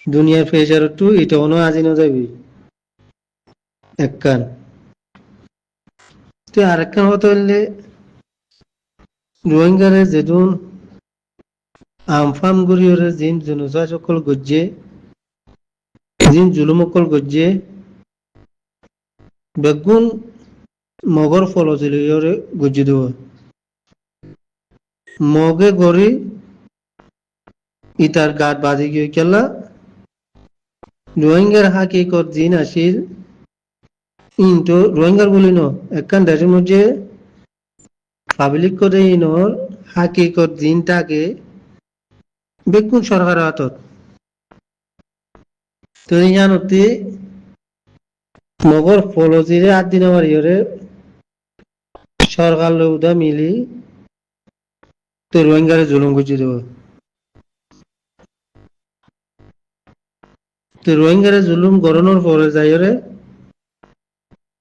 দুনিয়ার ফেজারটু এটা ono আজি না যাবি একখান তো আরেকখান হতে হলে রোহিঙ্গারে যেদুন আমফাম গুরিয়রে জিন জুনুসা সকল গজ্জে জিন জুলুমকল গজ্জে বেগুন মগর ফলজিলিয়রে গজ্জে দেব মগে গড়ি ইতার গাত বাজি গিয়ে কেলা রোহিঙ্গার হাকিকত জিন আসির ইনটো রোহিঙ্গার বলি ন একখান দেশের মধ্যে পাবলিক করে ইনর হাকিকত জিনটাকে বেগুন সরকার হাতত তো ইয়ানতি মগর ফলজিরে আট দিন আমার ইয়রে সরকার লৌদা মিলি তো রোহিঙ্গারে জুলুম গুজি দেব তো রোহিঙ্গারে জুলুম গরনোর পরে যাইরে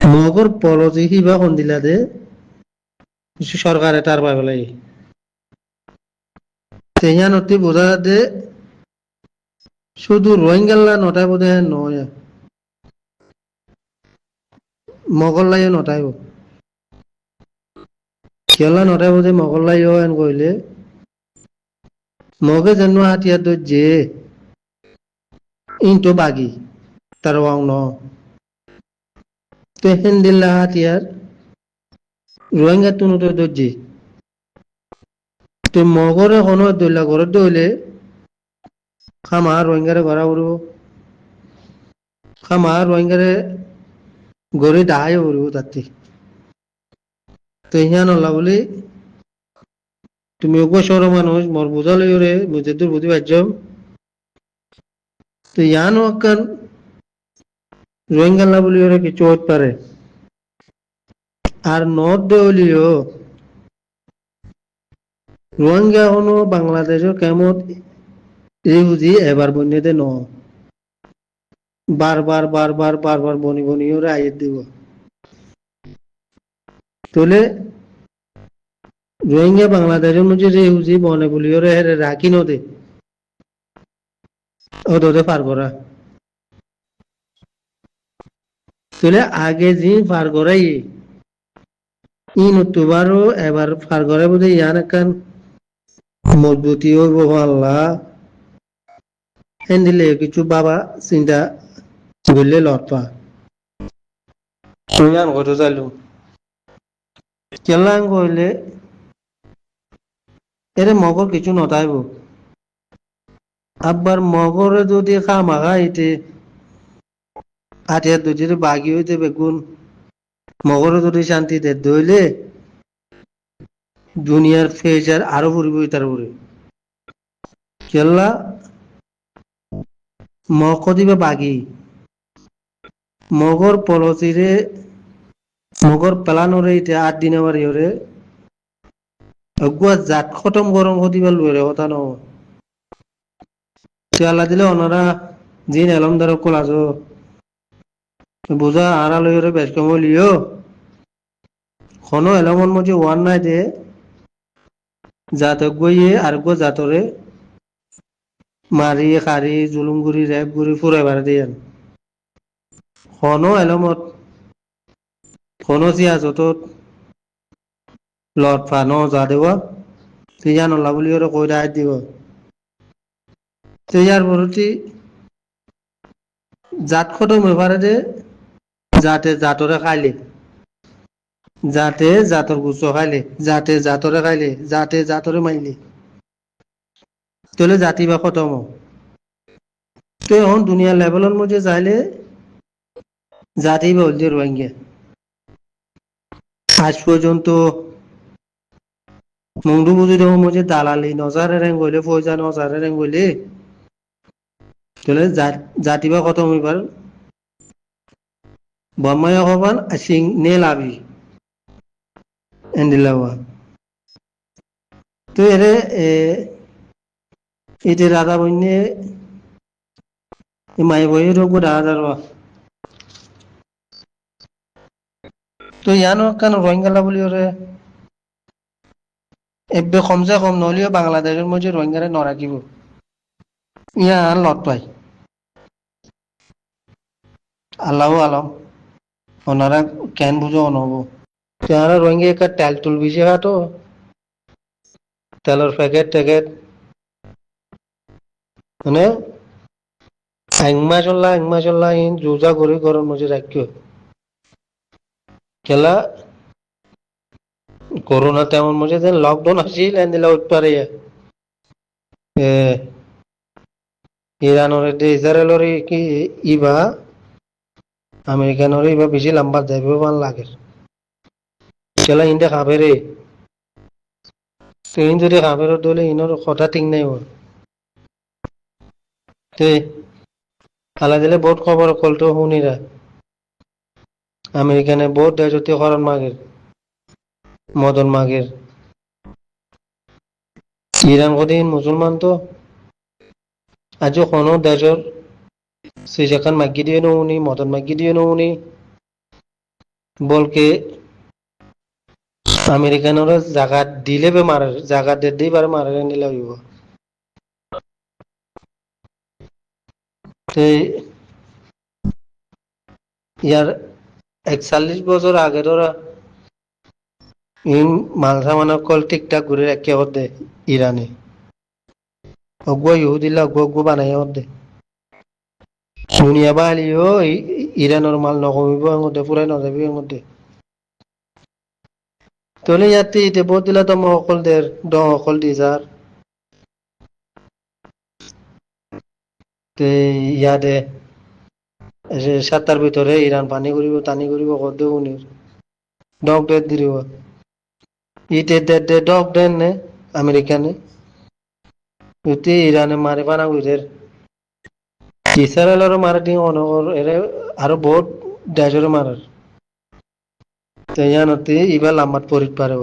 মগর পলজি হিবা কোন দিলা দে সরকারে তার পাই পেলাই তেহানতি বোঝা দে শুধু রোহিঙ্গাল্লা নটাই বোধ নয় মগল্লাইও নটাইব কেলা নটাই বোধে মগল্লাইও এন কইলে মগে যেন হাতিয়ার যে ইনটো বাগি তার ওয়াং ন তো হেন্দিল্লা হাতিয়ার রোহিঙ্গা তুনো তো দর্জি তো মগরে কোনো দইলা ঘরে দইলে খামা রোহিঙ্গারে ঘরা উড়ব খামা রোহিঙ্গারে গড়ে ডাহাই উড়ব তাতে তো ইহান হল্লা বলি তুমি অগ্রসর মানুষ মোর বোঝা লইরে বুঝে দূর বুঝি পারছম তো ইয়ান ওখান রোহিঙ্গাল্লা বলি ওরা কিছু হতে পারে আর নর্থ দেওলিও রোহিঙ্গা হনো বাংলাদেশের কেমন এই বুঝি এবার বন্যতে ন বারবার বারবার বারবার বনি বনি ওরা আইয়ের দিব তোলে রোহিঙ্গা বাংলাদেশের মধ্যে যে হুজি বনে বলি ওরা হেরে রাখি নদে ও দোদে পার করা তোলে আগে যে পার করাই ইন তুবারও এবার পার করে বোধ ইয়ান একখান মজবুতি হইব আল্লাহ হেন দিলে কিছু বাবা চিন্তা করলে লড়পা ইয়ান কত চাইলু কেলাং কইলে এরে মগর কিছু নটাইব আবার মগরে যদি খামাখা ইতে আঠিয়ার দুটির বাগি হইতে বেগুন মগরে যদি শান্তি দে দইলে দুনিয়ার ফেজার আরো ফুরিব তার উপরে কেল্লা মগ দিবে বাগি মগর পলচিরে মগর পেলানোরে ইতে 8 দিন আমার ইয়রে অগুয়া জাত খতম গরম হদিবা লুরে কথা ন তেলা দিলে ওনারা জিন এলম দ্বারা কোলাজ বোঝা আড়া লইরে বেশ কমলিও কোনো এলমন মধ্যে ওয়ান নাই দে জাত গইয়ে আর গো জাতরে মারি খারি জুলুমগুড়ি রেপগুড়ি ফুরাইবার দিয়ে কোনো এলমত কোনো সিয়াসত লট ফানো যা দেব সিয়া নলা বলি ওরা কই রায় দিব সিয়ার বরতি জাত খতম হইবারে দে যাতে জাতরে খাইলে যাতে জাতর গুছ খাইলে যাতে জাতরে খাইলে যাতে জাতরে মাইলে তাহলে জাতি বা খতম তো এখন দুনিয়া লেভেলের মধ্যে যাইলে জাতি বা হলদে রোহিঙ্গা আজ পর্যন্ত মুন্ডু বুঝি দেওয়ার মধ্যে দালালি নজারে রেং গইলে ফয়জা নজারে রেং গইলে তাহলে জাতি বা খতম হইবার বর্মায় হবান আসিং নে লাভি এন্ডিলাওয়া তো এরে এতে রাধা বন্যে মাই বই রোগ হাজার তো ইয়ানো কেন রোহিঙ্গালা বলি ওরে এবে কমসে কম নহলেও বাংলাদেশের মধ্যে রোহিঙ্গারে নরাখিব ইয়ান লট পাই আল্লাহ আলম ওনারা কেন বুঝো অনব তারা রোহিঙ্গা একটা তেল তুল বিছে হাটো তেলের প্যাকেট ট্যাকেট মানে এক মাস চল্লা ইন জোজা করে গরম মজে রাখিও কেলা করোনা তেমন মজে দেন লকডাউন আসিল এন দিলা উঠপারে ইরানের ইসরায়েলের কি ইবা আমেরিকানের ইবা বেশি লম্বা যাইব ভাল লাগে কেলা ইন্দে খাবে রে তুই যদি খাবে দলে ইনর কথা ঠিক নাই ওর তে আলা দিলে বহুত খবর কলটো শুনিরা আমেরিকানে বহুত দেশতে হরণ মাগের মদন মাগের ইরান কদিন মুসলমান তো আজও কোনো দেশের সিজাখান মাগি দিয়ে নৌনি মদন মাগি দিয়ে নৌনি বলকে আমেরিকানের জায়গা দিলে বে মারে জায়গা দিয়ে বারে মারে নিলে হইব ইয়ার 41 বছর আগের ওরা ইন মালসা মানব কল ঠিকঠাক ঘুরে রাখি দে ইরানে অগুয়া ইহুদিল্লা অগুয়া বানাই দে দুনিয়া বালিও ইরানের মাল নকমিব মধ্যে পুরাই নযাবি মধ্যে তলে ইয়াতে ইতে বহুত দিলা তো মকল দের দকল দিজার তে ইয়াদে সাতার ভিতরে ইরান পানি করিব টানি করিব কত উনির ডক ডেট দিব ইতে দে ডক দেন নে আমেরিকানে ইতে ইরানে মারে পানা কইদের ইসরায়েলের মারে দিন অনগর এরে আরো বহুত দেশের মারার তো ইয়ানতে এবার লাম্বাত পরিত পারে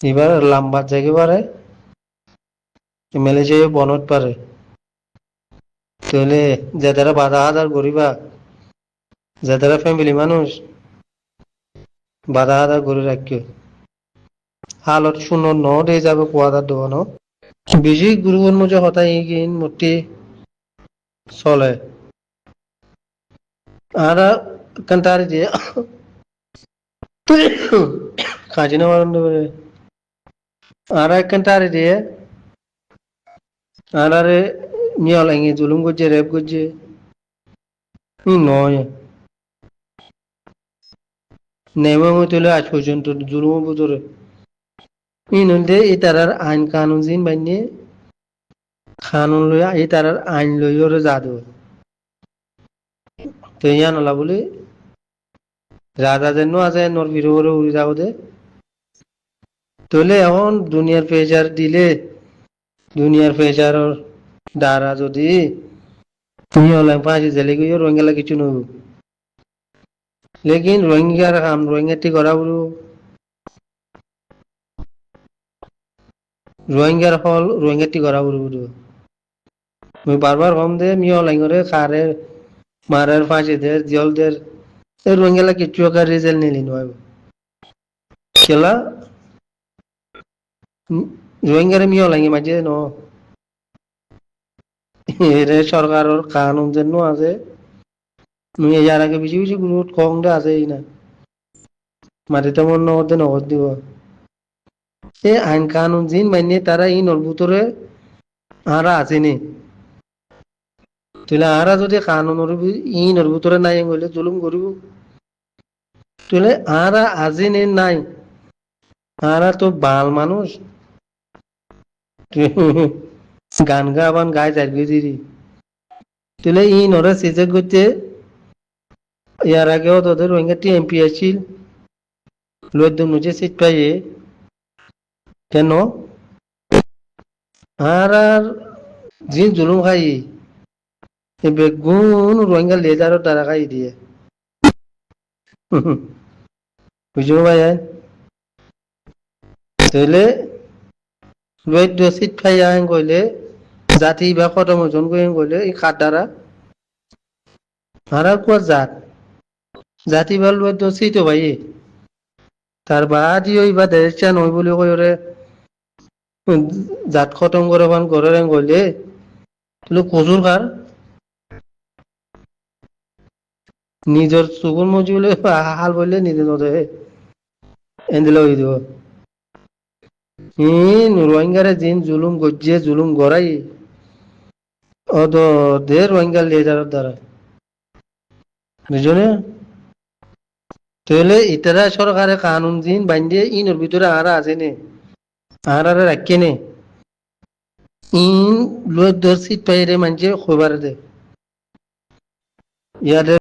এবার লাম্বাত জায়গা পারে মালয়েশিয়া বনত পারে তাহলে যারা বাধা হাজার গরিবা যারা ফ্যামিলি মানুষ বাধা হাজার গড়ে রাখিও হালত শূন্য ন দিয়ে যাবে কুয়াদার দোকানো বেশি গুরুগণ মজা হতাই গিন মূর্তি চলে আর কান্তারি দিয়ে কাজিনা মারণ দেবে আর কান্তারি দিয়ে আর আরে নিয়ে লাইনে জুলুম করছে রেপ করছে নয় নেমে তুলে আজ পর্যন্ত জুলুম বুঝরে ইনন্দে এই তারার আইন কানুন জিন বাইনে কানুন লইয়া এই তারার আইন লইয়রে জাদু তো ইয়া নলা বলে রাজা যেন আছে নর বিরোধে উড়ে যাও দে তাহলে এখন দুনিয়ার প্রেসার দিলে দুনিয়ার প্রেসারের দ্বারা যদি তুমি অনলাইন ফাঁসি জেলে গিয়ে রোহিঙ্গা কিছু নব লেকিন রোহিঙ্গার কাম রোহিঙ্গাটি করা বলো রোহিঙ্গার ফল রোহিঙ্গাটি করা বলো আমি বারবার কম দে মি অনলাইন করে খারে মারার ফাঁসি দের জল দের রোহিঙ্গা কিছু একটা রেজাল্ট নিলি নয় খেলা রোহিঙ্গারে মি অনলাইন মাঝে ন এর সরকারের কানুন যেন আছে ইয়ার আগে বেশি বেশি গ্রুপ কম আছে না মাটিতে মন নগদ নগদ দিব এই আইন কানুন জিন মাইনে তারা এই নলভুতরে আরা আসেনি তাহলে আরা যদি কানুনের ই নলভুতরে নাই হইলে জুলুম করিব তাহলে আরা আজিনে নাই আরা তো বাল মানুষ গান গাবান গায়ে যাইবে দিদি তাহলে ই নরা সিজে করতে ইয়ার আগেও তোদের রোহিঙ্গা এমপি আসছিল লোকজন মুঝে সিট পাইয়ে কেন আর আর জিন জুলুম খাই বেগুন রোহিঙ্গা লেজারও তারা খাই দিয়ে বুঝবো ভাই তাহলে লোক সিট খাই আইন কইলে জাতি বা কদম ওজন করে কইলে এই খাট দ্বারা আর কোয়া জাতি বা লোক সিট ভাই তার বাদি ওই বা দেশা নই বলে কই ওরে জাত খতম করে বান করে গইলে তুই কজুর কার নিজের চকুর মজি বলে হাল বললে নিজে নদে এন্দিলে হয়ে দিব রোহিঙ্গারে জিন জুলুম গজ্জে জুলুম গড়াই অত দে রোহিঙ্গা লেজারের দ্বারা বুঝছো তাহলে ইতারা সরকারে কানুন জিন বান্ধে ইনোর ভিতরে আর আছে নে আর রাখে নে ইন লোক দর সিট পাইরে মানছে খবর দে ইয়াদের